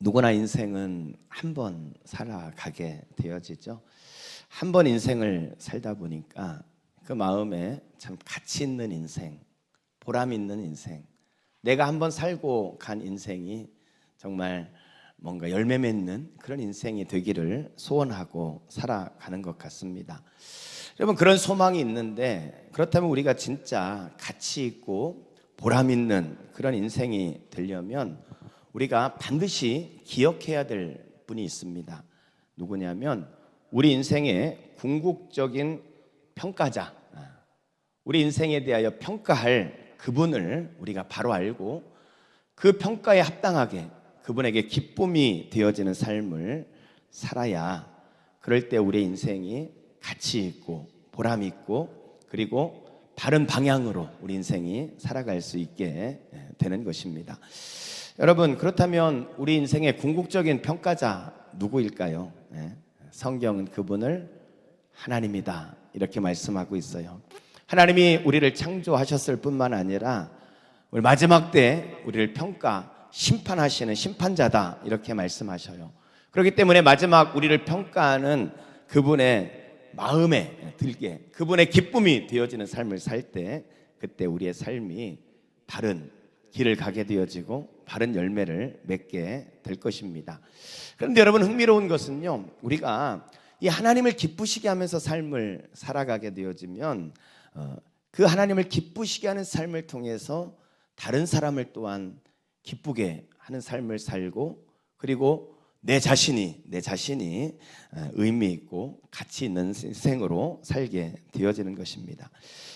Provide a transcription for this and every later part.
누구나 인생은 한 번 살아가게 되어지죠. 한 번 인생을 살다 보니까 그 마음에 참 가치 있는 인생, 보람 있는 인생, 내가 한 번 살고 간 인생이 정말 뭔가 열매 맺는 그런 인생이 되기를 소원하고 살아가는 것 같습니다. 여러분, 그런 소망이 있는데, 그렇다면 우리가 진짜 가치 있고 보람 있는 그런 인생이 되려면 우리가 반드시 기억해야 될 분이 있습니다. 누구냐면 우리 인생의 궁극적인 평가자, 우리 인생에 대하여 평가할 그분을 우리가 바로 알고 그 평가에 합당하게 그분에게 기쁨이 되어지는 삶을 살아야, 그럴 때 우리 인생이 가치 있고 보람 있고 그리고 바른 방향으로 우리 인생이 살아갈 수 있게 되는 것입니다. 여러분, 그렇다면 우리 인생의 궁극적인 평가자 누구일까요? 성경은 그분을 하나님이다 이렇게 말씀하고 있어요. 하나님이 우리를 창조하셨을 뿐만 아니라 우리 마지막 때 우리를 심판하시는 심판자다 이렇게 말씀하셔요. 그렇기 때문에 마지막 우리를 평가하는 그분의 마음에 들게, 그분의 기쁨이 되어지는 삶을 살 때, 그때 우리의 삶이 바른 길을 가게 되어지고 바른 열매를 맺게 될 것입니다. 그런데 여러분, 흥미로운 것은요, 우리가 이 하나님을 기쁘시게 하면서 삶을 살아가게 되어지면 그 하나님을 기쁘시게 하는 삶을 통해서 다른 사람을 또한 기쁘게 하는 삶을 살고, 그리고 내 자신이 의미 있고 가치 있는 인생으로 살게 되어지는 것입니다.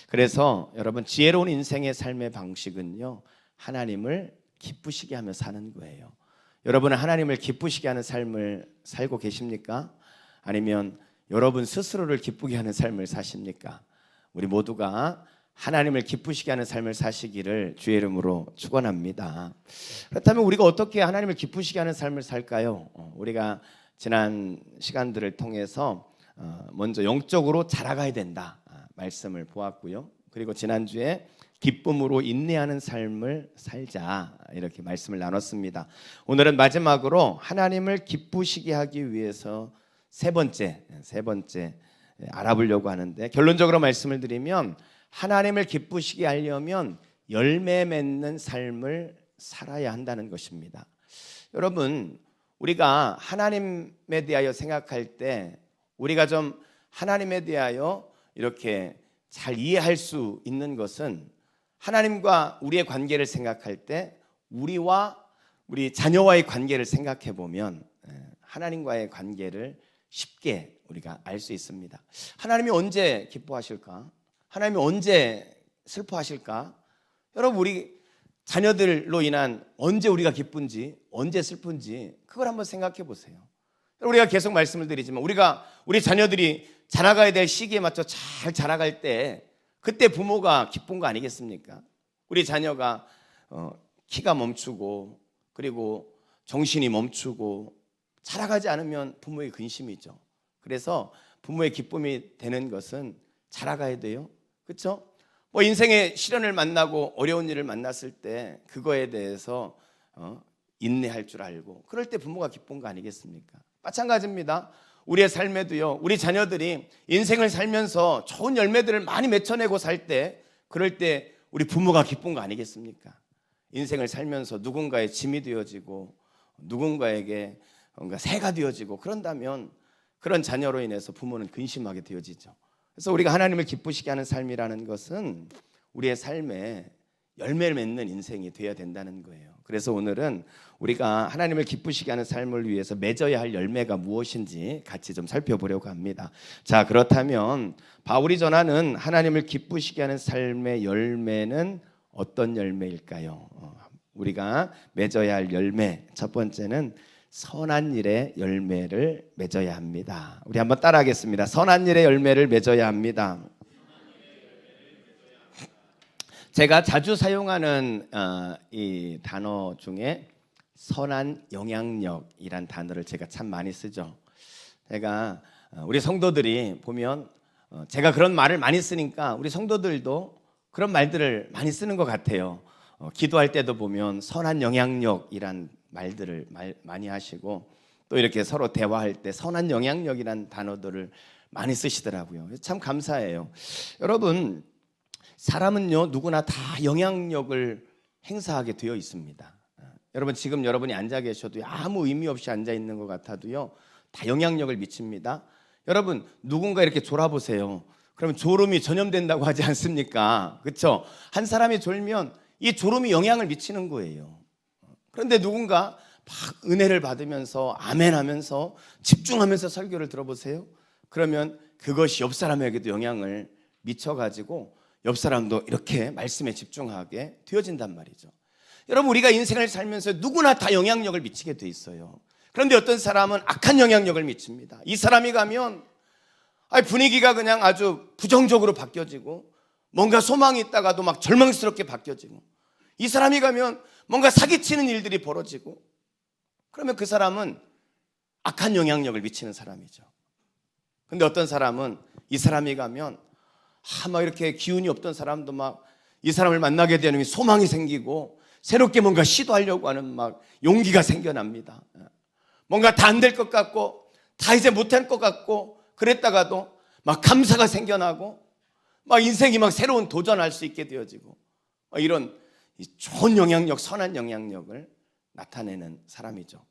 그래서 여러분, 지혜로운 인생의 삶의 방식은요, 하나님을 기쁘시게 하며 사는 거예요. 여러분은 하나님을 기쁘시게 하는 삶을 살고 계십니까? 아니면 여러분 스스로를 기쁘게 하는 삶을 사십니까? 우리 모두가 하나님을 기쁘시게 하는 삶을 사시기를 주의 이름으로 축원합니다. 그렇다면 우리가 어떻게 하나님을 기쁘시게 하는 삶을 살까요? 우리가 지난 시간들을 통해서 먼저 영적으로 자라가야 된다 말씀을 보았고요. 그리고 지난주에 기쁨으로 인내하는 삶을 살자 이렇게 말씀을 나눴습니다. 오늘은 마지막으로 하나님을 기쁘시게 하기 위해서 세 번째 알아보려고 하는데, 결론적으로 말씀을 드리면 하나님을 기쁘시게 하려면 열매 맺는 삶을 살아야 한다는 것입니다. 여러분, 우리가 하나님에 대하여 생각할 때 우리가 좀 하나님에 대하여 이렇게 잘 이해할 수 있는 것은, 하나님과 우리의 관계를 생각할 때 우리와 우리 자녀와의 관계를 생각해 보면 하나님과의 관계를 쉽게 우리가 알 수 있습니다. 하나님이 언제 기뻐하실까? 하나님이 언제 슬퍼하실까? 여러분, 우리 자녀들로 인한 언제 우리가 기쁜지 언제 슬픈지 그걸 한번 생각해 보세요. 우리가 계속 말씀을 드리지만 우리 자녀들이 자라가야 될 시기에 맞춰 잘 자라갈 때 그때 부모가 기쁜 거 아니겠습니까? 우리 자녀가 키가 멈추고 그리고 정신이 멈추고 자라가지 않으면 부모의 근심이죠. 그래서 부모의 기쁨이 되는 것은 자라가야 돼요. 그렇죠? 인생의 시련을 만나고 어려운 일을 만났을 때 그거에 대해서 인내할 줄 알고, 그럴 때 부모가 기쁜 거 아니겠습니까? 마찬가지입니다. 우리의 삶에도요, 우리 자녀들이 인생을 살면서 좋은 열매들을 많이 맺혀내고 살 때, 그럴 때 우리 부모가 기쁜 거 아니겠습니까? 인생을 살면서 누군가의 짐이 되어지고 누군가에게 뭔가 새가 되어지고 그런다면 그런 자녀로 인해서 부모는 근심하게 되어지죠. 그래서 우리가 하나님을 기쁘시게 하는 삶이라는 것은 우리의 삶에 열매를 맺는 인생이 되어야 된다는 거예요. 그래서 오늘은 우리가 하나님을 기쁘시게 하는 삶을 위해서 맺어야 할 열매가 무엇인지 같이 좀 살펴보려고 합니다. 자, 그렇다면 바울이 전하는 하나님을 기쁘시게 하는 삶의 열매는 어떤 열매일까요? 우리가 맺어야 할 열매, 첫 번째는 선한 일의 열매를 맺어야 합니다. 우리 한번 따라하겠습니다. 선한 일의 열매를 맺어야 합니다. 제가 자주 사용하는 이 단어 중에 선한 영향력이란 단어를 제가 참 많이 쓰죠. 제가 우리 성도들이 보면 제가 그런 말을 많이 쓰니까 우리 성도들도 그런 말들을 많이 쓰는 것 같아요. 기도할 때도 보면 선한 영향력이란 말들을 많이 하시고 또 이렇게 서로 대화할 때 선한 영향력이라는 단어들을 많이 쓰시더라고요. 참 감사해요. 여러분, 사람은요 누구나 다 영향력을 행사하게 되어 있습니다. 여러분, 지금 여러분이 앉아 계셔도 아무 의미 없이 앉아 있는 것 같아도요 다 영향력을 미칩니다. 여러분, 누군가 이렇게 졸아보세요. 그러면 졸음이 전염된다고 하지 않습니까? 그렇죠? 한 사람이 졸면 이 졸음이 영향을 미치는 거예요. 그런데 누군가 막 은혜를 받으면서 아멘하면서 집중하면서 설교를 들어보세요. 그러면 그것이 옆 사람에게도 영향을 미쳐가지고 옆 사람도 이렇게 말씀에 집중하게 되어진단 말이죠. 여러분, 우리가 인생을 살면서 누구나 다 영향력을 미치게 돼 있어요. 그런데 어떤 사람은 악한 영향력을 미칩니다. 이 사람이 가면 분위기가 그냥 아주 부정적으로 바뀌어지고 뭔가 소망이 있다가도 막 절망스럽게 바뀌어지고, 이 사람이 가면 뭔가 사기치는 일들이 벌어지고, 그러면 그 사람은 악한 영향력을 미치는 사람이죠. 근데 어떤 사람은 이 사람이 가면 막 이렇게 기운이 없던 사람도 막 이 사람을 만나게 되는 소망이 생기고 새롭게 뭔가 시도하려고 하는 막 용기가 생겨납니다. 뭔가 다 안 될 것 같고 다 이제 못할 것 같고 그랬다가도 막 감사가 생겨나고 막 인생이 막 새로운 도전할 수 있게 되어지고, 이런 좋은 영향력, 선한 영향력을 나타내는 사람이죠.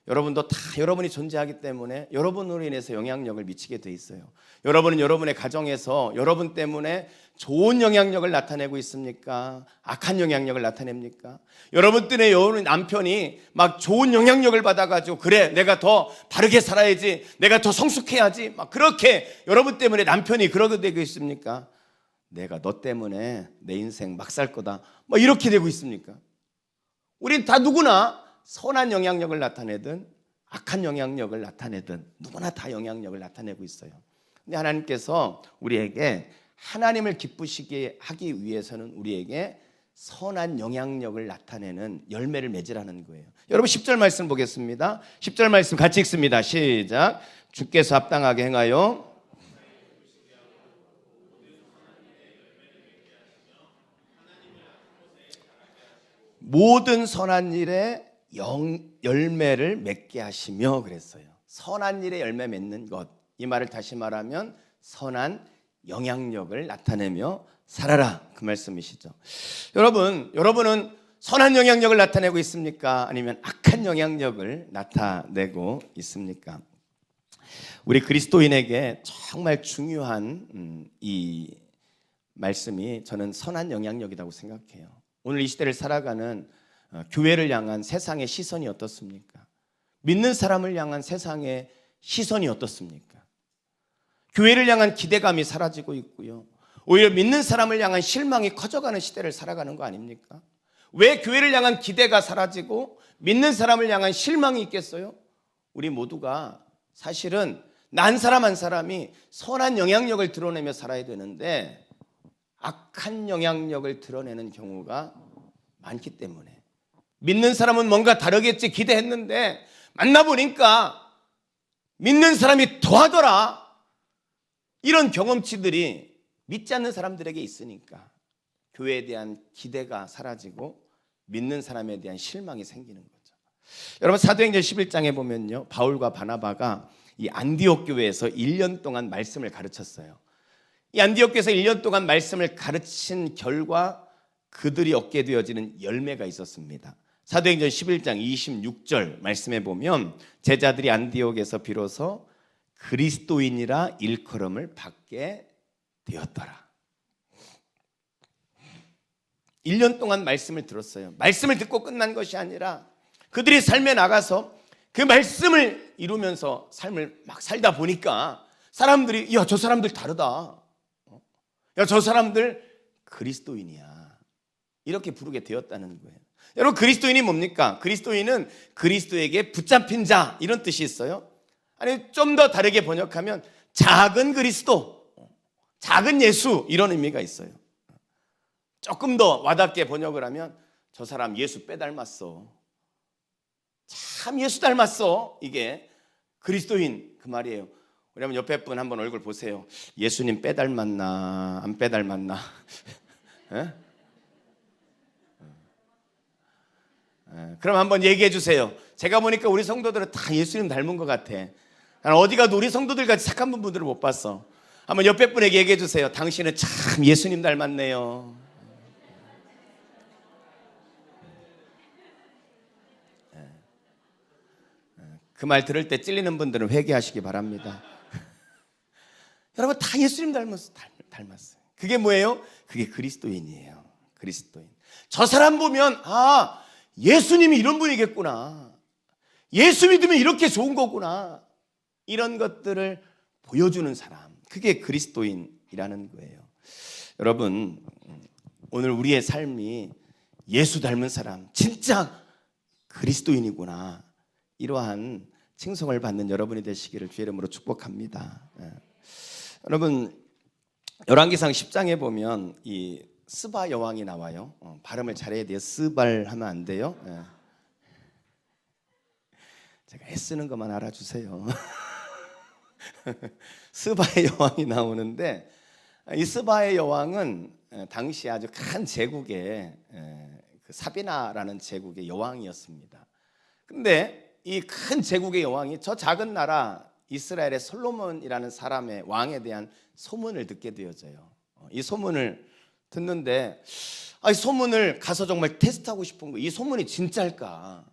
여러분도 다 여러분이 존재하기 때문에 여러분으로 인해서 영향력을 미치게 돼 있어요. 여러분은 여러분의 가정에서 여러분 때문에 좋은 영향력을 나타내고 있습니까? 악한 영향력을 나타냅니까? 여러분 때문에 여러분 남편이 막 좋은 영향력을 받아가지고 그래 내가 더 바르게 살아야지, 내가 더 성숙해야지, 막 그렇게 여러분 때문에 남편이 그러게 되고 있습니까? 내가 너 때문에 내 인생 막 살 거다, 뭐 이렇게 되고 있습니까? 우린 다 누구나 선한 영향력을 나타내든 악한 영향력을 나타내든 누구나 다 영향력을 나타내고 있어요. 근데 하나님께서 우리에게 하나님을 기쁘시게 하기 위해서는 우리에게 선한 영향력을 나타내는 열매를 맺으라는 거예요. 여러분 10절 말씀 보겠습니다. 10절 말씀 같이 읽습니다. 시작. 주께서 합당하게 행하여 모든 선한 일에 열매를 맺게 하시며 그랬어요. 선한 일에 열매 맺는 것, 이 말을 다시 말하면 선한 영향력을 나타내며 살아라, 그 말씀이시죠. 여러분은 선한 영향력을 나타내고 있습니까? 아니면 악한 영향력을 나타내고 있습니까? 우리 그리스도인에게 정말 중요한 이 말씀이 저는 선한 영향력이라고 생각해요. 오늘 이 시대를 살아가는 교회를 향한 세상의 시선이 어떻습니까? 믿는 사람을 향한 세상의 시선이 어떻습니까? 교회를 향한 기대감이 사라지고 있고요, 오히려 믿는 사람을 향한 실망이 커져가는 시대를 살아가는 거 아닙니까? 왜 교회를 향한 기대가 사라지고 믿는 사람을 향한 실망이 있겠어요? 우리 모두가 사실은 난 사람 한 사람이 선한 영향력을 드러내며 살아야 되는데 악한 영향력을 드러내는 경우가 많기 때문에, 믿는 사람은 뭔가 다르겠지 기대했는데 만나보니까 믿는 사람이 더하더라, 이런 경험치들이 믿지 않는 사람들에게 있으니까 교회에 대한 기대가 사라지고 믿는 사람에 대한 실망이 생기는 거죠. 여러분, 사도행전 11장에 보면요, 바울과 바나바가 이 안디옥 교회에서 1년 동안 말씀을 가르쳤어요. 이 안디옥 교회에서 1년 동안 말씀을 가르친 결과 그들이 얻게 되어지는 열매가 있었습니다. 사도행전 11장 26절 말씀에 보면 제자들이 안디옥에서 비로소 그리스도인이라 일컬음을 받게 되었더라. 1년 동안 말씀을 들었어요. 말씀을 듣고 끝난 것이 아니라 그들이 삶에 나가서 그 말씀을 이루면서 삶을 막 살다 보니까 사람들이 야, 저 사람들 다르다, 야, 저 사람들 그리스도인이야, 이렇게 부르게 되었다는 거예요. 여러분, 그리스도인이 뭡니까? 그리스도인은 그리스도에게 붙잡힌 자, 이런 뜻이 있어요. 아니, 좀 더 다르게 번역하면 작은 그리스도, 작은 예수, 이런 의미가 있어요. 조금 더 와닿게 번역을 하면 저 사람 예수 빼닮았어, 참 예수 닮았어, 이게 그리스도인 그 말이에요. 우리 한번 옆에 분 한번 얼굴 보세요. 예수님 빼닮았나 안 빼닮았나? 그럼 한번 얘기해 주세요. 제가 보니까 우리 성도들은 다 예수님 닮은 것 같아. 난 어디 가도 우리 성도들 같이 착한 분들을 못 봤어. 한번 옆에 분에게 얘기해 주세요. 당신은 참 예수님 닮았네요. 그 말 들을 때 찔리는 분들은 회개하시기 바랍니다. 여러분 다 예수님 닮았어요. 그게 뭐예요? 그게 그리스도인이에요. 그리스도인. 저 사람 보면 예수님이 이런 분이겠구나. 예수 믿으면 이렇게 좋은 거구나. 이런 것들을 보여주는 사람. 그게 그리스도인이라는 거예요. 여러분 오늘 우리의 삶이 예수 닮은 사람, 진짜 그리스도인이구나. 이러한 칭송을 받는 여러분이 되시기를 주의 이름으로 축복합니다. 여러분 열왕기상 10장에 보면 이 스바 여왕이 나와요. 발음을 잘해야 돼요. 스발 하면 안 돼요. 제가 애쓰는 것만 알아주세요. 스바의 여왕이 나오는데 이 스바의 여왕은 당시 아주 큰 제국의 사비나라는 제국의 여왕이었습니다. 근데 이 큰 제국의 여왕이 저 작은 나라 이스라엘의 솔로몬이라는 사람의 왕에 대한 소문을 듣게 되어져요. 이 소문을 듣는데 이 소문을 가서 정말 테스트하고 싶은 거예요. 이 소문이 진짜일까?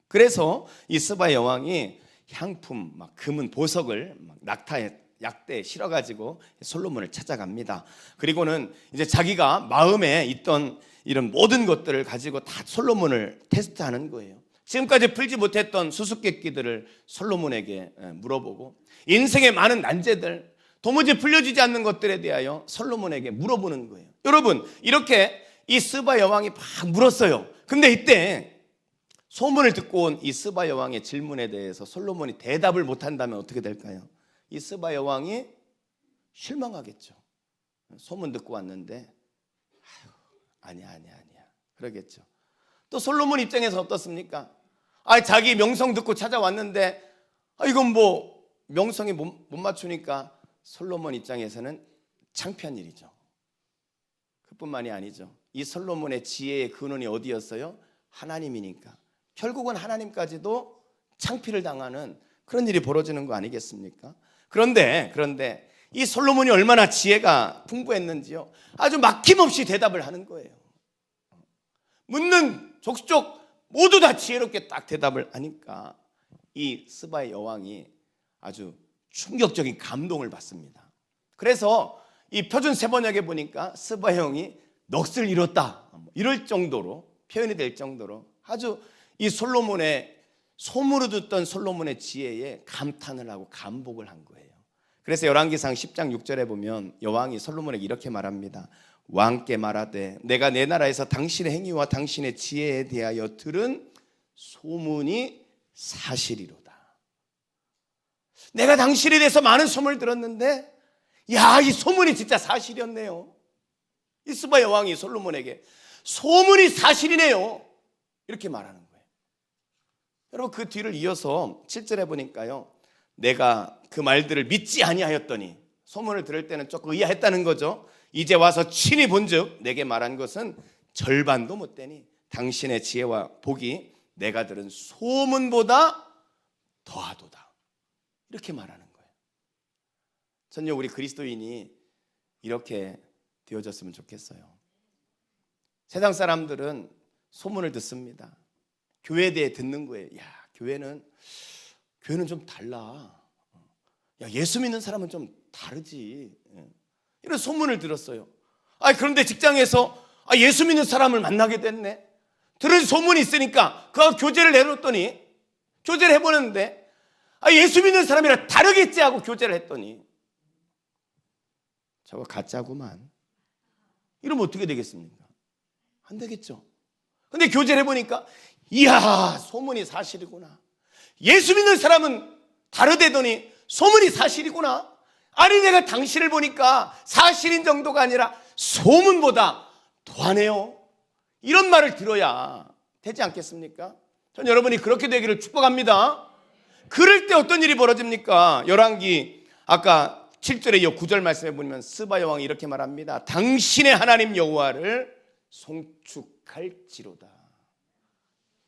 그래서 이 스바 여왕이 향품, 막 금은 보석을 막 낙타에 약대에 실어가지고 솔로몬을 찾아갑니다. 그리고는 이제 자기가 마음에 있던 이런 모든 것들을 가지고 다 솔로몬을 테스트하는 거예요. 지금까지 풀지 못했던 수수께끼들을 솔로몬에게 물어보고 인생의 많은 난제들, 도무지 풀려지지 않는 것들에 대하여 솔로몬에게 물어보는 거예요. 여러분 이렇게 이 스바 여왕이 막 물었어요. 근데 이때 소문을 듣고 온 이 스바 여왕의 질문에 대해서 솔로몬이 대답을 못한다면 어떻게 될까요? 이 스바 여왕이 실망하겠죠. 소문 듣고 왔는데 아니야 그러겠죠. 또 솔로몬 입장에서 어떻습니까? 자기 명성 듣고 찾아왔는데 이건 뭐 명성이 못 맞추니까 솔로몬 입장에서는 창피한 일이죠. 그뿐만이 아니죠. 이 솔로몬의 지혜의 근원이 어디였어요? 하나님이니까 결국은 하나님까지도 창피를 당하는 그런 일이 벌어지는 거 아니겠습니까? 그런데 이 솔로몬이 얼마나 지혜가 풍부했는지요. 아주 막힘없이 대답을 하는 거예요. 묻는 족족 모두 다 지혜롭게 딱 대답을 하니까 이 스바의 여왕이 아주 충격적인 감동을 받습니다. 그래서 이 표준 세번역에 보니까 스바 여왕이 넋을 잃었다 이럴 정도로 표현이 될 정도로 아주 이 솔로몬의 소문을 듣던 솔로몬의 지혜에 감탄을 하고 감복을 한 거예요. 그래서 열왕기상 10장 6절에 보면 여왕이 솔로몬에게 이렇게 말합니다. 왕께 말하되 내가 내 나라에서 당신의 행위와 당신의 지혜에 대하여 들은 소문이 사실이로다. 내가 당신에 대해서 많은 소문을 들었는데 이 소문이 진짜 사실이었네요. 이 스바 여왕이 솔로몬에게 소문이 사실이네요 이렇게 말하는 거예요. 여러분 그 뒤를 이어서 7절에 보니까요, 내가 그 말들을 믿지 아니하였더니, 소문을 들을 때는 조금 의아했다는 거죠. 이제 와서 친히 본즉 내게 말한 것은 절반도 못 되니 당신의 지혜와 복이 내가 들은 소문보다 더하도다 이렇게 말하는 거예요. 전혀 우리 그리스도인이 이렇게 되어졌으면 좋겠어요. 세상 사람들은 소문을 듣습니다. 교회에 대해 듣는 거예요. 교회는 좀 달라. 예수 믿는 사람은 좀 다르지. 이런 소문을 들었어요. 그런데 직장에서 예수 믿는 사람을 만나게 됐네. 들은 소문이 있으니까 그 교제를 내놓았더니, 교제를 해보는데 예수 믿는 사람이랑 다르겠지 하고 교제를 했더니 저거 가짜구만. 이러면 어떻게 되겠습니까? 안 되겠죠. 근데 교제를 해보니까 이야, 소문이 사실이구나. 예수 믿는 사람은 다르대더니 소문이 사실이구나. 아니, 내가 당신을 보니까 사실인 정도가 아니라 소문보다 더하네요. 이런 말을 들어야 되지 않겠습니까? 전 여러분이 그렇게 되기를 축복합니다. 그럴 때 어떤 일이 벌어집니까? 열왕기 아까 7절에 이어 9절 말씀해 보면 스바 여왕이 이렇게 말합니다. 당신의 하나님 여호와를 송축할지로다.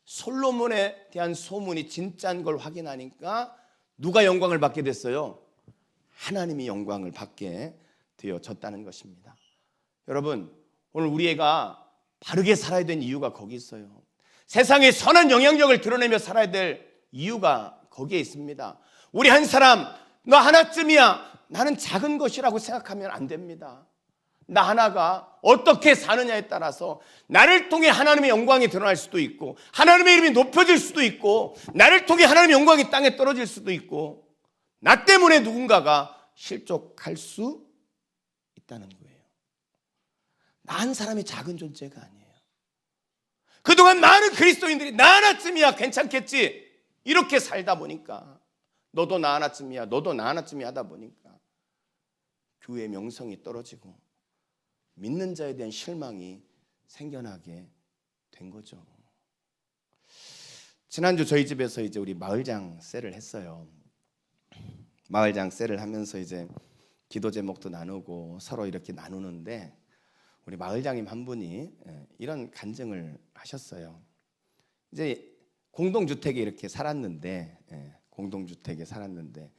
솔로몬에 대한 소문이 진짜인 걸 확인하니까 누가 영광을 받게 됐어요? 하나님이 영광을 받게 되어졌다는 것입니다. 여러분, 오늘 우리 애가 바르게 살아야 되는 이유가 거기 있어요. 세상에 선한 영향력을 드러내며 살아야 될 이유가 거기에 있습니다. 우리 한 사람, 너 하나쯤이야, 나는 작은 것이라고 생각하면 안 됩니다. 나 하나가 어떻게 사느냐에 따라서 나를 통해 하나님의 영광이 드러날 수도 있고, 하나님의 이름이 높여질 수도 있고, 나를 통해 하나님의 영광이 땅에 떨어질 수도 있고, 나 때문에 누군가가 실족할 수 있다는 거예요. 나 한 사람이 작은 존재가 아니에요. 그동안 많은 그리스도인들이 나 하나쯤이야 괜찮겠지 이렇게 살다 보니까, 너도 나 하나쯤이야, 너도 나 하나쯤이야 하다 보니까 교회의 명성이 떨어지고 믿는 자에 대한 실망이 생겨나게 된 거죠. 지난주 저희 집에서 이제 우리 마을장 셀을 했어요. 마을장 셀을 하면서 이제 기도 제목도 나누고 서로 이렇게 나누는데, 우리 마을장님 한 분이 이런 간증을 하셨어요. 이제 공동주택에 이렇게 살았는데, 공동주택에 살았는데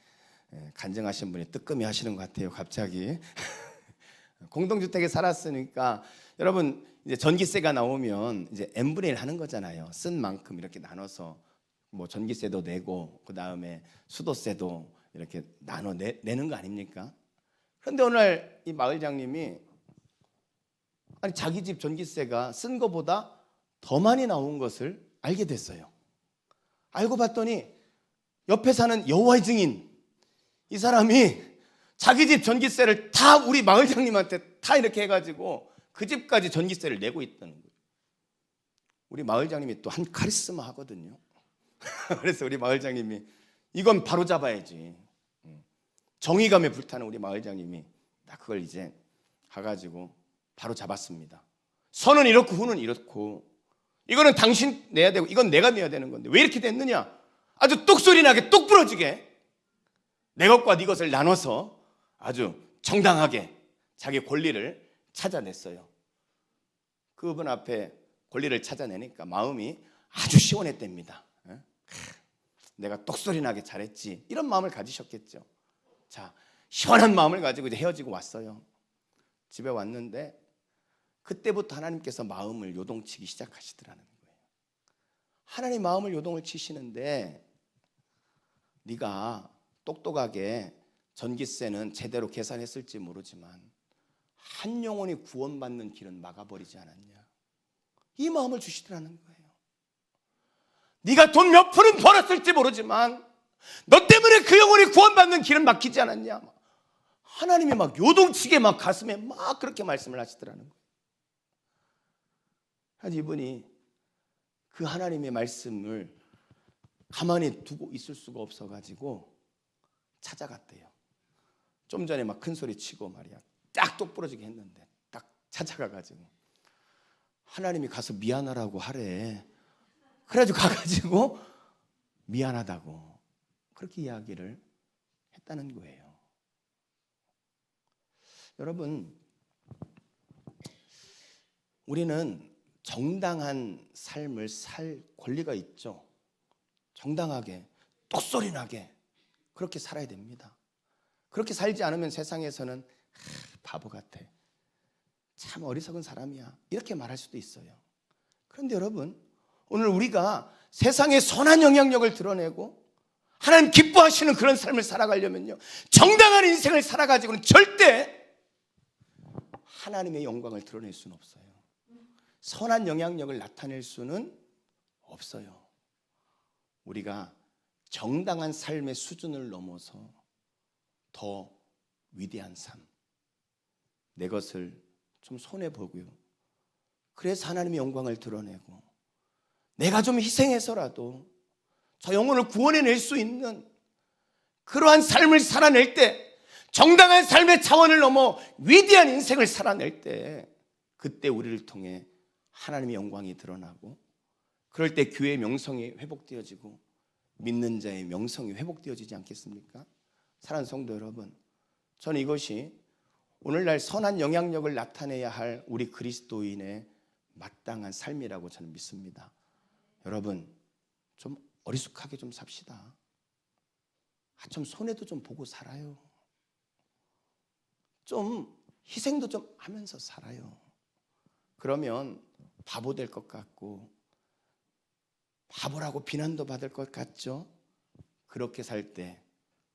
간증하신 분이 뜨끔이 하시는 것 같아요. 갑자기 공동주택에 살았으니까 여러분 이제 전기세가 나오면 이제 n분의 1 하는 거잖아요. 쓴 만큼 이렇게 나눠서 뭐 전기세도 내고 그 다음에 수도세도 이렇게 나눠 내는 거 아닙니까? 그런데 오늘 이 마을장님이 아니 자기 집 전기세가 쓴 거보다 더 많이 나온 것을 알게 됐어요. 알고 봤더니 옆에 사는 여호와의 증인, 이 사람이 자기 집 전기세를 다 우리 마을장님한테 다 이렇게 해가지고 그 집까지 전기세를 내고 있다는 거예요. 우리 마을장님이 또 한 카리스마 하거든요. 그래서 우리 마을장님이 이건 바로 잡아야지, 정의감에 불타는 우리 마을장님이 딱 그걸 이제 가가지고 바로 잡았습니다. 선은 이렇고 후는 이렇고, 이거는 당신 내야 되고 이건 내가 내야 되는 건데 왜 이렇게 됐느냐, 아주 똑소리 나게 똑 부러지게 내 것과 네 것을 나눠서 아주 정당하게 자기 권리를 찾아냈어요. 그분 앞에 권리를 찾아내니까 마음이 아주 시원했답니다. 내가 똑소리 나게 잘했지, 이런 마음을 가지셨겠죠. 자, 시원한 마음을 가지고 이제 헤어지고 왔어요. 집에 왔는데 그때부터 하나님께서 마음을 요동치기 시작하시더라는 거예요. 하나님 마음을 요동을 치시는데, 네가 똑똑하게 전기세는 제대로 계산했을지 모르지만 한 영혼이 구원받는 길은 막아버리지 않았냐, 이 마음을 주시더라는 거예요. 네가 돈 몇 푼은 벌었을지 모르지만 너 때문에 그 영혼이 구원받는 길은 막히지 않았냐, 하나님이 막 요동치게 막 가슴에 막 그렇게 말씀을 하시더라는 거예요. 이분이 그 하나님의 말씀을 가만히 두고 있을 수가 없어가지고 찾아갔대요. 좀 전에 막 큰 소리 치고 말이야 딱 똑부러지게 했는데 딱 찾아가가지고 하나님이 가서 미안하라고 하래. 그래가지고 가가지고 미안하다고 그렇게 이야기를 했다는 거예요. 여러분, 우리는 정당한 삶을 살 권리가 있죠. 정당하게 똑소리 나게 그렇게 살아야 됩니다. 그렇게 살지 않으면 세상에서는 바보 같아, 참 어리석은 사람이야, 이렇게 말할 수도 있어요. 그런데 여러분, 오늘 우리가 세상에 선한 영향력을 드러내고 하나님 기뻐하시는 그런 삶을 살아가려면요, 정당한 인생을 살아가지고는 절대 하나님의 영광을 드러낼 수는 없어요. 선한 영향력을 나타낼 수는 없어요. 우리가 정당한 삶의 수준을 넘어서 더 위대한 삶, 내 것을 좀 손해보고요, 그래서 하나님의 영광을 드러내고 내가 좀 희생해서라도 저 영혼을 구원해낼 수 있는 그러한 삶을 살아낼 때, 정당한 삶의 차원을 넘어 위대한 인생을 살아낼 때, 그때 우리를 통해 하나님의 영광이 드러나고, 그럴 때 교회의 명성이 회복되어지고 믿는 자의 명성이 회복되어지지 않겠습니까? 사랑하는 성도 여러분, 저는 이것이 오늘날 선한 영향력을 나타내야 할 우리 그리스도인의 마땅한 삶이라고 저는 믿습니다. 여러분 좀 어리숙하게 좀 삽시다. 좀 손해도 좀 보고 살아요. 좀 희생도 좀 하면서 살아요. 그러면 바보 될 것 같고 바보라고 비난도 받을 것 같죠? 그렇게 살 때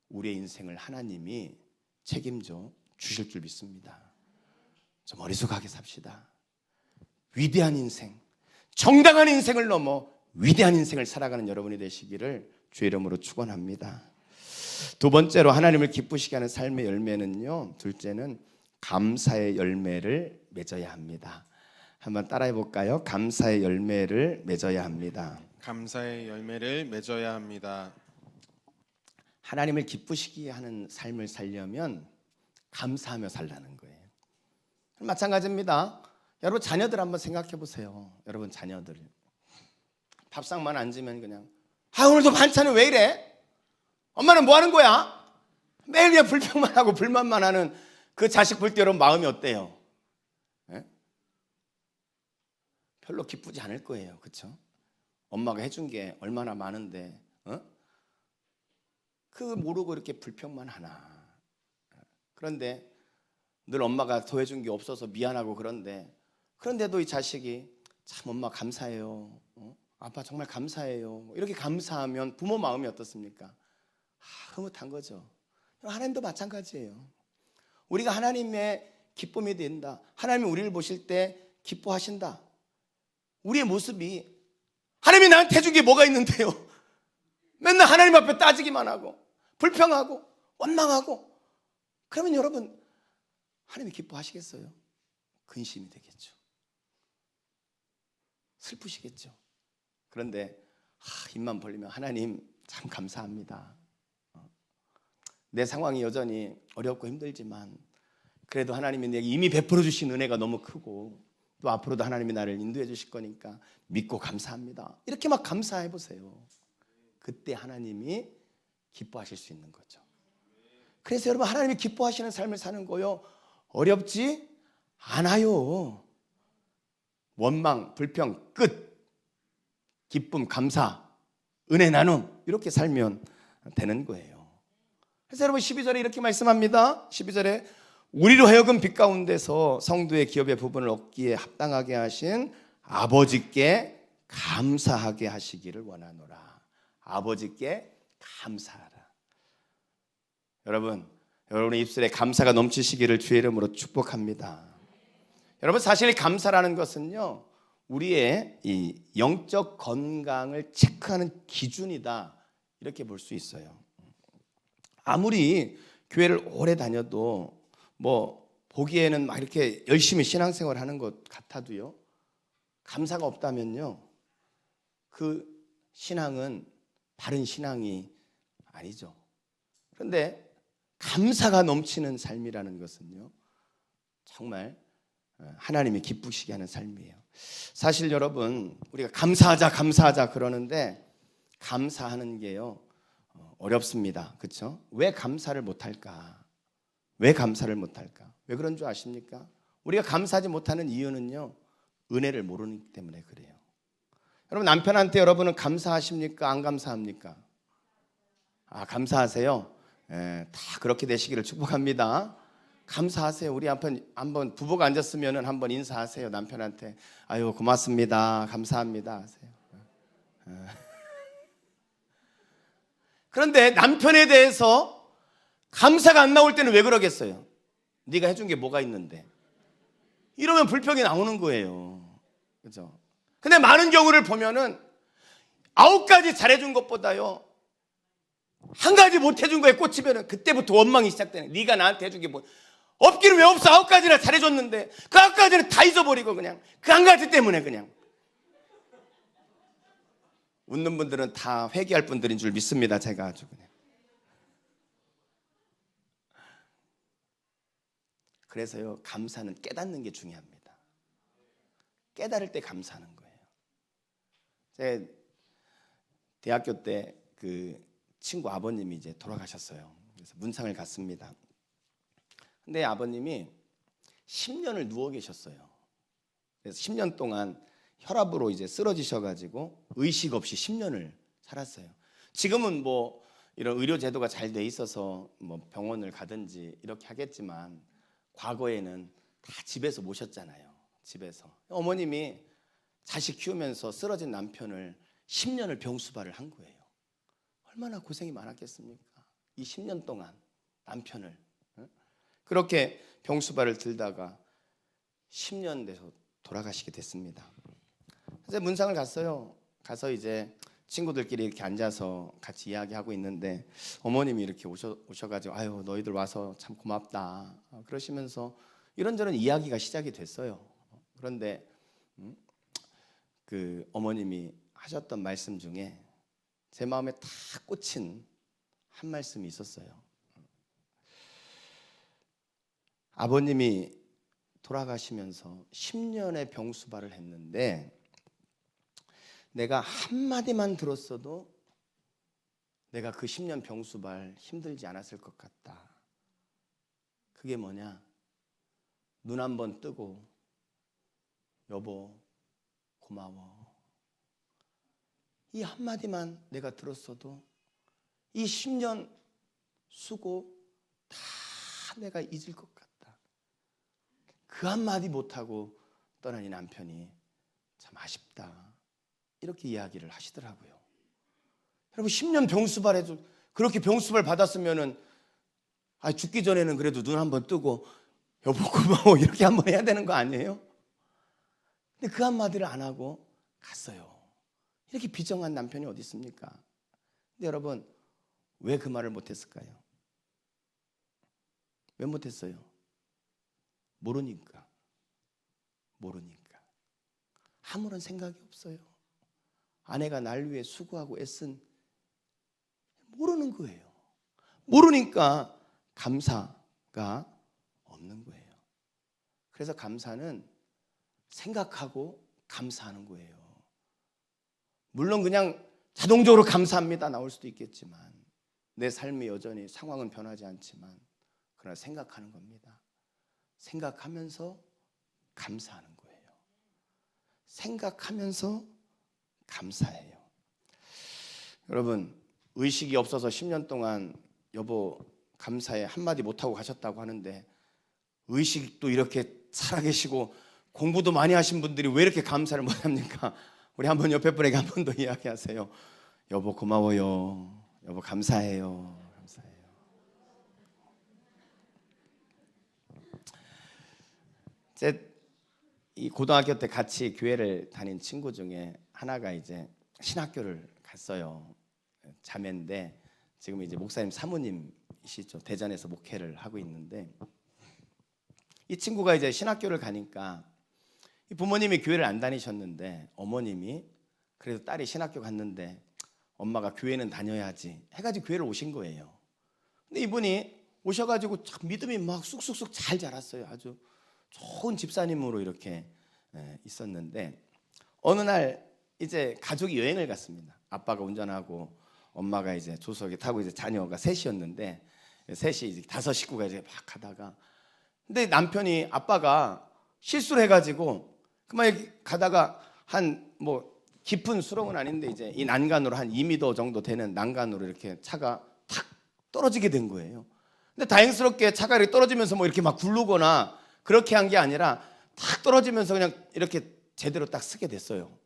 우리의 인생을 하나님이 책임져 주실 줄 믿습니다. 좀 어리숙하게 삽시다. 위대한 인생, 정당한 인생을 넘어 위대한 인생을 살아가는 여러분이 되시기를 주의 이름으로 축원합니다. 두 번째로 하나님을 기쁘시게 하는 삶의 열매는요, 둘째는 감사의 열매를 맺어야 합니다. 한번 따라해 볼까요? 감사의 열매를 맺어야 합니다. 감사의 열매를 맺어야 합니다. 하나님을 기쁘시게 하는 삶을 살려면 감사하며 살라는 거예요. 마찬가지입니다. 여러분 자녀들 한번 생각해 보세요. 여러분 자녀들 밥상만 앉으면 그냥 오늘도 반찬은 왜 이래? 엄마는 뭐 하는 거야? 매일 그냥 불평만 하고 불만만 하는 그 자식 볼 때 여러분 마음이 어때요? 예? 별로 기쁘지 않을 거예요. 그렇죠? 엄마가 해준 게 얼마나 많은데 그 모르고 이렇게 불평만 하나. 그런데 늘 엄마가 더 해준 게 없어서 미안하고 그런데도 이 자식이 참 엄마 감사해요. 아빠 정말 감사해요. 이렇게 감사하면 부모 마음이 어떻습니까? 흐뭇한 거죠. 하나님도 마찬가지예요. 우리가 하나님의 기쁨이 된다. 하나님이 우리를 보실 때 기뻐하신다. 우리의 모습이 하나님이 나한테 해준 게 뭐가 있는데요? 맨날 하나님 앞에 따지기만 하고 불평하고 원망하고 그러면 여러분 하나님이 기뻐하시겠어요? 근심이 되겠죠. 슬프시겠죠. 그런데 입만 벌리면 하나님 참 감사합니다. 내 상황이 여전히 어렵고 힘들지만 그래도 하나님이 내게 이미 베풀어 주신 은혜가 너무 크고 또 앞으로도 하나님이 나를 인도해 주실 거니까 믿고 감사합니다. 이렇게 막 감사해 보세요. 그때 하나님이 기뻐하실 수 있는 거죠. 그래서 여러분 하나님이 기뻐하시는 삶을 사는 거요 어렵지 않아요. 원망, 불평 끝. 기쁨, 감사, 은혜 나눔 이렇게 살면 되는 거예요. 그래서 여러분 12절에 이렇게 말씀합니다. 12절에 우리로 하여금 빛 가운데서 성도의 기업의 부분을 얻기에 합당하게 하신 아버지께 감사하게 하시기를 원하노라. 아버지께 감사하라. 여러분의 입술에 감사가 넘치시기를 주의 이름으로 축복합니다. 여러분 사실 감사라는 것은요 우리의 이 영적 건강을 체크하는 기준이다 이렇게 볼 수 있어요. 아무리 교회를 오래 다녀도 뭐 보기에는 막 이렇게 열심히 신앙생활 하는 것 같아도요 감사가 없다면요 그 신앙은 바른 신앙이 아니죠. 그런데 감사가 넘치는 삶이라는 것은요 정말 하나님이 기쁘시게 하는 삶이에요. 사실 여러분 우리가 감사하자 그러는데 감사하는 게요 어렵습니다. 그렇죠? 왜 감사를 못할까? 왜 그런 줄 아십니까? 우리가 감사하지 못하는 이유는요 은혜를 모르기 때문에 그래요. 여러분 남편한테 여러분은 감사하십니까? 안 감사합니까? 감사하세요. 다 그렇게 되시기를 축복합니다. 감사하세요. 우리 한번 부부가 앉았으면 한번 인사하세요. 남편한테 아유 고맙습니다. 감사합니다 하세요. 그런데 남편에 대해서 감사가 안 나올 때는 왜 그러겠어요? 네가 해준 게 뭐가 있는데 이러면 불평이 나오는 거예요. 그렇죠? 근데 많은 경우를 보면은 9가지 잘해준 것보다요 한 가지 못 해준 거에 꽂히면은 그때부터 원망이 시작되는. 네가 나한테 해준 게 뭐 없기는 왜 없어? 9가지나 잘해줬는데 그 9가지는 다 잊어버리고 그냥 그 한 가지 때문에 그냥. 웃는 분들은 다 회개할 분들인 줄 믿습니다. 제가 아주 그냥. 그래서요 감사는 깨닫는 게 중요합니다. 깨달을 때 감사하는 거예요. 제 대학교 때 그 친구 아버님이 이제 돌아가셨어요. 그래서 문상을 갔습니다. 근데 아버님이 10년을 누워 계셨어요. 그래서 10년 동안 혈압으로 이제 쓰러지셔가지고 의식 없이 10년을 살았어요. 지금은 뭐 이런 의료 제도가 잘 돼 있어서 뭐 병원을 가든지 이렇게 하겠지만 과거에는 다 집에서 모셨잖아요. 집에서 어머님이 자식 키우면서 쓰러진 남편을 10년을 병수발을 한 거예요. 얼마나 고생이 많았겠습니까? 이 10년 동안 남편을 그렇게 병수발을 들다가 10년 돼서 돌아가시게 됐습니다. 그래서 문상을 갔어요. 가서 이제 친구들끼리 이렇게 앉아서 같이 이야기하고 있는데 어머님이 이렇게 오셔가지고 아유 너희들 와서 참 고맙다 그러시면서 이런저런 이야기가 시작이 됐어요. 그런데 그 어머님이 하셨던 말씀 중에 제 마음에 탁 꽂힌 한 말씀이 있었어요. 아버님이 돌아가시면서 10년의 병수발을 했는데 내가 한마디만 들었어도 내가 그 10년 병수발 힘들지 않았을 것 같다. 그게 뭐냐? 눈 한번 뜨고 여보 고마워. 이 한마디만 내가 들었어도 이 10년 수고 다 내가 잊을 것 같다. 그 한마디 못하고 떠난 이 남편이 참 아쉽다. 이렇게 이야기를 하시더라고요. 여러분 10년 병수발해도 그렇게 병수발 받았으면은 죽기 전에는 그래도 눈 한번 뜨고 여보 고마워 이렇게 한번 해야 되는 거 아니에요? 근데 그 한마디를 안 하고 갔어요. 이렇게 비정한 남편이 어디 있습니까? 근데 여러분 왜 그 말을 못했을까요? 왜 못했어요? 모르니까. 아무런 생각이 없어요. 아내가 날 위해 수고하고 애쓴 모르는 거예요. 모르니까 감사가 없는 거예요. 그래서 감사는 생각하고 감사하는 거예요. 물론 그냥 자동적으로 감사합니다 나올 수도 있겠지만 내 삶이 여전히 상황은 변하지 않지만 그러나 생각하는 겁니다. 생각하면서 감사하는 거예요. 생각하면서 감사해요. 여러분 의식이 없어서 10년 동안 여보 감사해 한마디 못하고 가셨다고 하는데 의식도 이렇게 살아계시고 공부도 많이 하신 분들이 왜 이렇게 감사를 못합니까? 우리 한번 옆에 분에게 한 번 더 이야기하세요. 여보 고마워요. 여보 감사해요. 제 이 고등학교 때 같이 교회를 다닌 친구 중에 하나가 이제 신학교를 갔어요. 자매인데 지금 이제 목사님 사모님이시죠. 대전에서 목회를 하고 있는데 이 친구가 이제 신학교를 가니까 부모님이 교회를 안 다니셨는데 어머님이 그래도 딸이 신학교 갔는데 엄마가 교회는 다녀야지 해가지고 교회를 오신 거예요. 근데 이분이 오셔가지고 참 믿음이 막 쑥쑥쑥 잘 자랐어요. 아주 좋은 집사님으로 이렇게 있었는데 어느 날 이제 가족이 여행을 갔습니다. 아빠가 운전하고 엄마가 이제 조수석에 타고 이제 자녀가 셋이었는데 셋이 이제 다섯 식구가 이제 막 가다가 근데 남편이 아빠가 실수를 해가지고 그만 이렇게 가다가 한 뭐 깊은 수렁은 아닌데 이제 이 난간으로 한 2m 정도 되는 난간으로 이렇게 차가 탁 떨어지게 된 거예요. 근데 다행스럽게 차가 이렇게 떨어지면서 뭐 이렇게 막 굴르거나 그렇게 한 게 아니라 탁 떨어지면서 그냥 이렇게 제대로 딱 쓰게 됐어요.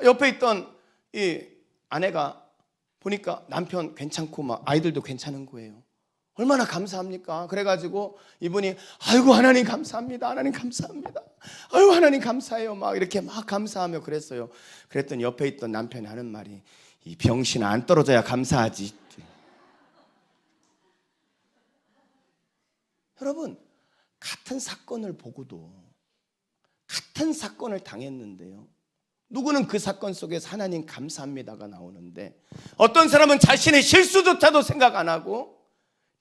옆에 있던 이 아내가 보니까 남편 괜찮고 막 아이들도 괜찮은 거예요. 얼마나 감사합니까? 그래가지고 이분이 아이고 하나님 감사합니다. 하나님 감사합니다. 아이고 하나님 감사해요. 막 이렇게 막 감사하며 그랬어요. 그랬더니 옆에 있던 남편이 하는 말이 이 병신 안 떨어져야 감사하지. 여러분 같은 사건을 보고도 같은 사건을 당했는데요. 누구는 그 사건 속에서 하나님 감사합니다가 나오는데 어떤 사람은 자신의 실수조차도 생각 안 하고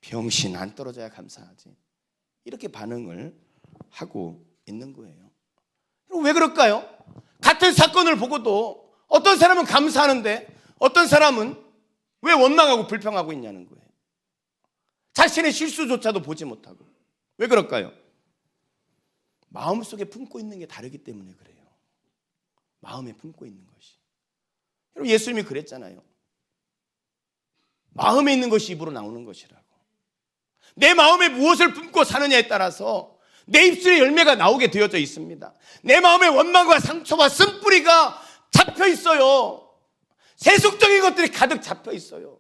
병신 안 떨어져야 감사하지 이렇게 반응을 하고 있는 거예요. 왜 그럴까요? 같은 사건을 보고도 어떤 사람은 감사하는데 어떤 사람은 왜 원망하고 불평하고 있냐는 거예요. 자신의 실수조차도 보지 못하고. 왜 그럴까요? 마음속에 품고 있는 게 다르기 때문에 그래요. 마음에 품고 있는 것이. 여러분, 예수님이 그랬잖아요. 마음에 있는 것이 입으로 나오는 것이라고. 내 마음에 무엇을 품고 사느냐에 따라서 내 입술의 열매가 나오게 되어져 있습니다. 내 마음에 원망과 상처와 쓴뿌리가 잡혀 있어요. 세속적인 것들이 가득 잡혀 있어요.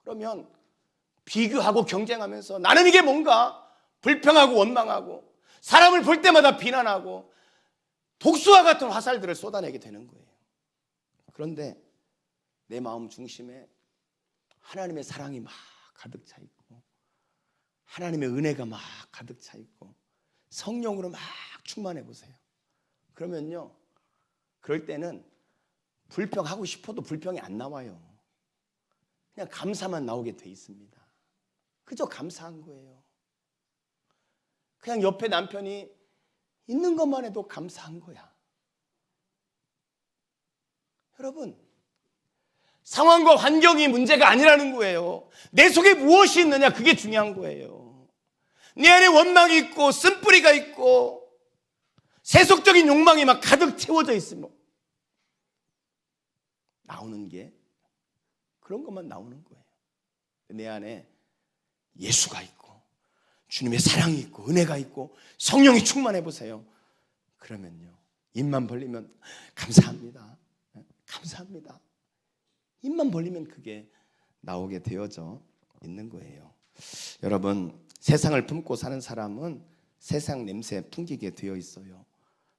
그러면 비교하고 경쟁하면서 나는 이게 뭔가 불평하고 원망하고 사람을 볼 때마다 비난하고 독수와 같은 화살들을 쏟아내게 되는 거예요. 그런데 내 마음 중심에 하나님의 사랑이 막 가득 차 있고 하나님의 은혜가 막 가득 차 있고 성령으로 막 충만해 보세요. 그러면요, 그럴 때는 불평하고 싶어도 불평이 안 나와요. 그냥 감사만 나오게 돼 있습니다. 그저 감사한 거예요. 그냥 옆에 남편이 있는 것만 해도 감사한 거야. 여러분, 상황과 환경이 문제가 아니라는 거예요. 내 속에 무엇이 있느냐, 그게 중요한 거예요. 내 안에 원망이 있고 쓴뿌리가 있고 세속적인 욕망이 막 가득 채워져 있으면 나오는 게 그런 것만 나오는 거예요. 내 안에 예수가 있고 주님의 사랑이 있고 은혜가 있고 성령이 충만해 보세요. 그러면요, 입만 벌리면 감사합니다. 감사합니다. 입만 벌리면 그게 나오게 되어져 있는 거예요. 여러분, 세상을 품고 사는 사람은 세상 냄새 풍기게 되어 있어요.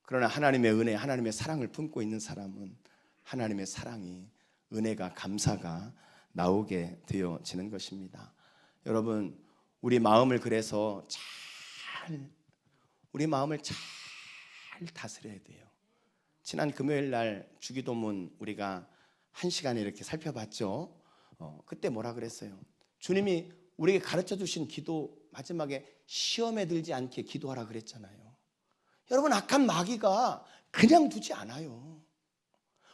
그러나 하나님의 은혜, 하나님의 사랑을 품고 있는 사람은 하나님의 사랑이, 은혜가, 감사가 나오게 되어지는 것입니다. 여러분, 우리 마음을 그래서 우리 마음을 잘 다스려야 돼요. 지난 금요일 날 주기도문 우리가 1시간에 이렇게 살펴봤죠. 그때 뭐라 그랬어요? 주님이 우리에게 가르쳐 주신 기도 마지막에 시험에 들지 않게 기도하라 그랬잖아요. 여러분, 악한 마귀가 그냥 두지 않아요.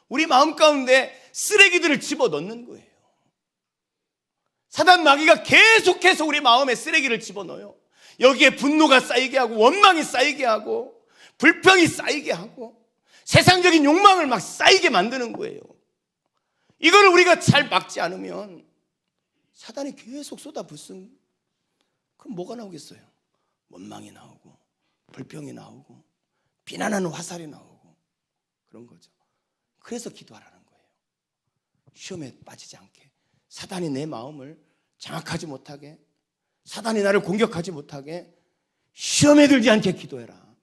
우리 마음 가운데 쓰레기들을 집어넣는 거예요. 사단 마귀가 계속해서 우리 마음에 쓰레기를 집어넣어요. 여기에 분노가 쌓이게 하고 원망이 쌓이게 하고 불평이 쌓이게 하고 세상적인 욕망을 막 쌓이게 만드는 거예요. 이거를 우리가 잘 막지 않으면 사단이 계속 쏟아붓으면 그럼 뭐가 나오겠어요? 원망이 나오고 불평이 나오고 비난하는 화살이 나오고 그런 거죠. 그래서 기도하라는 거예요. 시험에 빠지지 않게, 사단이 내 마음을 장악하지 못하게, 사단이 나를 공격하지 못하게 시험에 들지 않게 기도해라.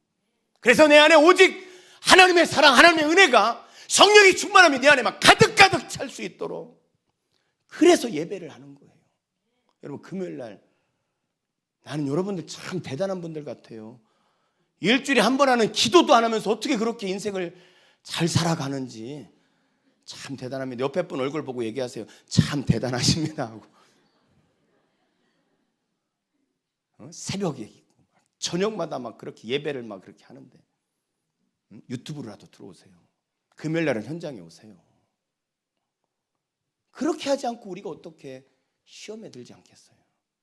그래서 내 안에 오직 하나님의 사랑, 하나님의 은혜가, 성령이 충만함이 내 안에 막 가득가득 찰 수 있도록, 그래서 예배를 하는 거예요. 여러분, 금요일 날 나는 여러분들 참 대단한 분들 같아요. 일주일에 한 번 하는 기도도 안 하면서 어떻게 그렇게 인생을 잘 살아가는지 참 대단합니다. 옆에 분 얼굴 보고 얘기하세요. 참 대단하십니다 하고. 새벽에 저녁마다 막 그렇게 예배를 막 그렇게 하는데 유튜브로라도 들어오세요. 금요일 날은 현장에 오세요. 그렇게 하지 않고 우리가 어떻게 시험에 들지 않겠어요?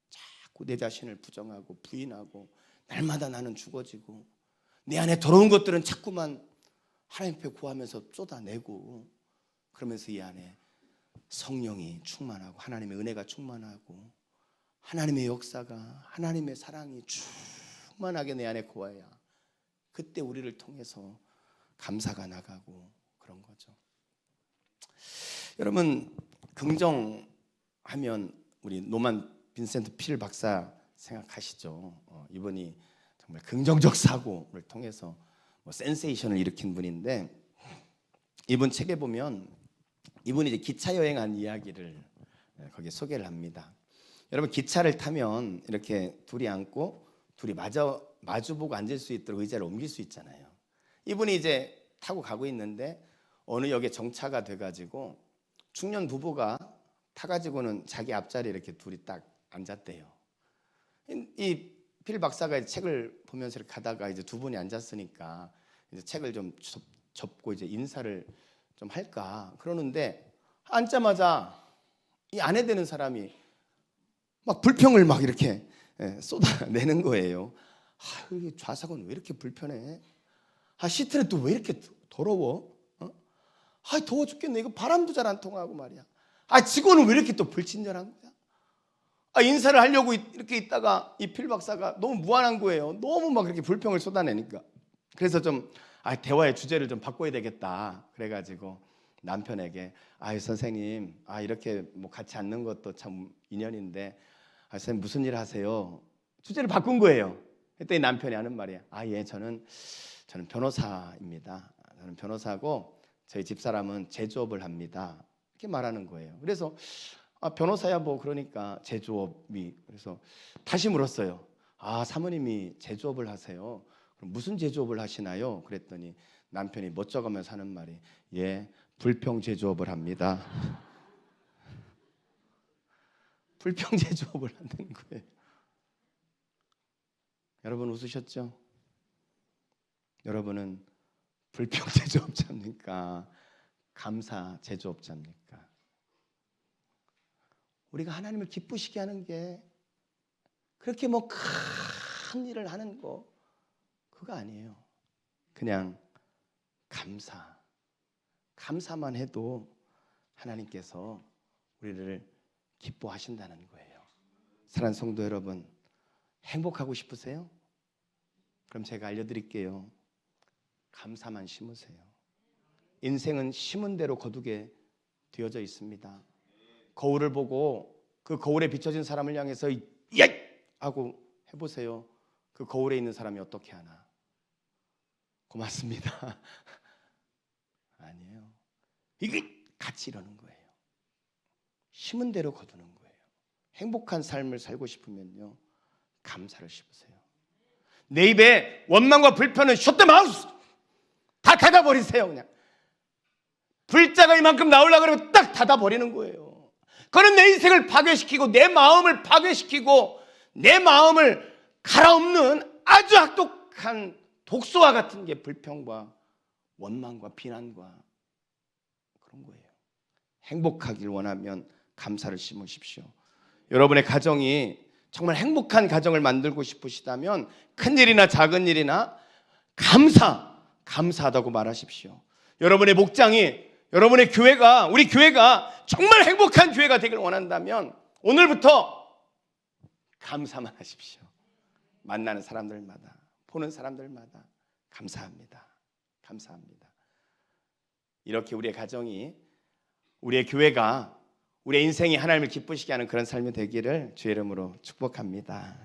자꾸 내 자신을 부정하고 부인하고 날마다 나는 죽어지고 내 안에 더러운 것들은 자꾸만 하나님 앞에 구하면서 쏟아내고, 그러면서 이 안에 성령이 충만하고 하나님의 은혜가 충만하고 하나님의 역사가, 하나님의 사랑이 충만하게 내 안에 고와야 그때 우리를 통해서 감사가 나가고 그런 거죠. 여러분, 긍정하면 우리 노만 빈센트 필 박사 생각하시죠? 이분이 정말 긍정적 사고를 통해서 센세이션을 일으킨 분인데, 이분 책에 보면 이분이 이제 기차 여행한 이야기를 거기에 소개를 합니다. 여러분, 기차를 타면 이렇게 둘이 앉고 둘이 마주보고 앉을 수 있도록 의자를 옮길 수 있잖아요. 이분이 이제 타고 가고 있는데 어느 역에 정차가 돼가지고 중년 부부가 타가지고는 자기 앞자리에 이렇게 둘이 딱 앉았대요. 이 필 박사가 책을 보면서 이렇게 가다가 이제 두 분이 앉았으니까 이제 책을 좀 접고 이제 인사를 좀 할까 그러는데, 앉자마자 이 아내 되는 사람이 막 불평을 막 이렇게 쏟아내는 거예요. 좌석은 왜 이렇게 불편해? 시트는 또 왜 이렇게 더러워? 아, 더워 죽겠네. 이거 바람도 잘 안 통하고 말이야. 아, 직원은 왜 이렇게 또 불친절한 거야? 아, 인사를 하려고 이렇게 있다가 이 필 박사가 너무 무안한 거예요. 너무 막 그렇게 불평을 쏟아내니까. 그래서 좀 대화의 주제를 좀 바꿔야 되겠다. 그래가지고 남편에게 선생님, 이렇게 뭐 같이 앉는 것도 참 인연인데, 선생님 무슨 일 하세요? 주제를 바꾼 거예요. 그랬더니 남편이 하는 말이야. 예, 저는 변호사입니다. 저는 변호사고 저희 집사람은 제조업을 합니다. 이렇게 말하는 거예요. 그래서 변호사야 뭐 그러니까 제조업이, 그래서 다시 물었어요. 사모님이 제조업을 하세요. 그럼 무슨 제조업을 하시나요? 그랬더니 남편이 멋쩍으면서 하는 말이, 예, 불평 제조업을 합니다. 불평 제조업을 한다는 거예요. 여러분 웃으셨죠? 여러분은 불평 제조업자입니까? 감사 제조업자입니까? 우리가 하나님을 기쁘시게 하는 게 그렇게 뭐 큰 일을 하는 거 그거 아니에요. 그냥 감사만 해도 하나님께서 우리를 기뻐하신다는 거예요. 사랑하는 성도 여러분, 행복하고 싶으세요? 그럼 제가 알려드릴게요. 감사만 심으세요. 인생은 심은 대로 거두게 되어져 있습니다. 거울을 보고 그 거울에 비춰진 사람을 향해서 야! 하고 해보세요. 그 거울에 있는 사람이 어떻게 하나? 고맙습니다. 아니에요. 이게 같이 이러는 거예요. 심은 대로 거두는 거예요. 행복한 삶을 살고 싶으면요, 감사를 심으세요. 내 입에 원망과 불편은 셧더 마우스 다 닫아버리세요. 그냥 불자가 이만큼 나오려고 그러면 딱 닫아버리는 거예요. 그는 내 인생을 파괴시키고 내 마음을 파괴시키고 내 마음을 갈아엎는 아주 악독한 독소와 같은 게 불평과 원망과 비난과 그런 거예요. 행복하길 원하면 감사를 심으십시오. 여러분의 가정이 정말 행복한 가정을 만들고 싶으시다면 큰 일이나 작은 일이나 감사하다고 말하십시오. 여러분의 목장이, 여러분의 교회가, 우리 교회가 정말 행복한 교회가 되길 원한다면 오늘부터 감사만 하십시오. 만나는 사람들마다, 보는 사람들마다 감사합니다. 이렇게 우리의 가정이, 우리의 교회가, 우리의 인생이 하나님을 기쁘시게 하는 그런 삶이 되기를 주의 이름으로 축복합니다.